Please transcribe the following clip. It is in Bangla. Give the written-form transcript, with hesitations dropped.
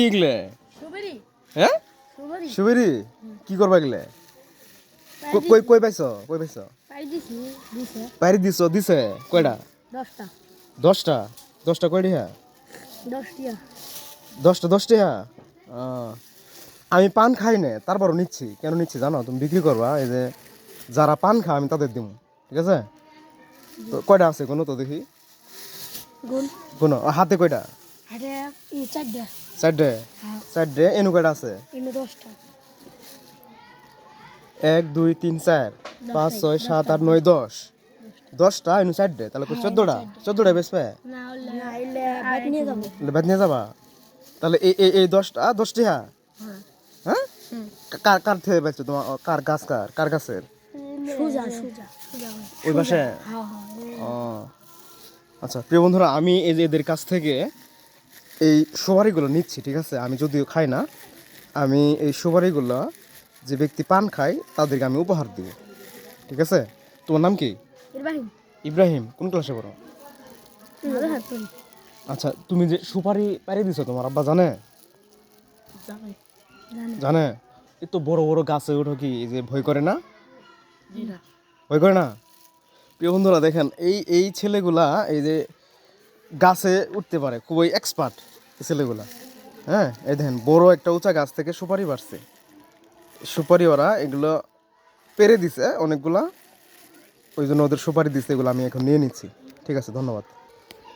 এগুলো হ্যাঁ সুবেরি কি করবা গেলে কই কই পাইছো পাইরি দিছো দিছে কয়টা 10টা 10টা কয়টা 10টা আমি পান খাই না তারপরও নিচ্ছি কেন নিচ্ছি জানো তুমি বিক্রি করবা এই যে যারা পান খা আমি তাদের দিব ঠিক আছে তো কয়টা আছে কোনো তো দেখি কোনো হাতে কয়টা চারটে এনু কয়টা আছে 1 2 3 4 5 6 7 8 9 10টা এনু চারটে তাহলে 14টা বেচবে বাদ নিয়ে যাবা তাহলে এই 10টা হ্যাঁ কার কার থেকে বেচছো তোমার কার গাছ কার গাছের ওই পাশে ও আচ্ছা প্রিয় বন্ধুরা আমি এদের কাছ থেকে এই সুপারিগুলো নিচ্ছি ঠিক আছে আমি যদিও খাই না আমি এই সুপারিগুলো যে ব্যক্তি পান খায় তাদেরকে আমি উপহার দিব ঠিক আছে তোমার নাম কি ইব্রাহিম কোন ক্লাসে পড়ো আচ্ছা তুমি যে সুপারি পারি দিছো তোমার আব্বা জানে জানে এই তো বড় বড় গাছে ওঠো কি যে ভয় করে না ভয় করে না প্রিয় বন্ধুরা দেখেন এই ছেলেগুলা এই যে গাছে উঠতে পারে খুবই এক্সপার্ট এই ছেলেগুলা হ্যাঁ এই দেখেন বড় একটা উঁচা গাছ থেকে সুপারি বাড়ছে সুপারি ওরা এগুলো পেরে দিছে অনেকগুলা ওই জন্য ওদের সুপারি দিচ্ছে এগুলো আমি এখন নিয়ে নিচ্ছি ঠিক আছে ধন্যবাদ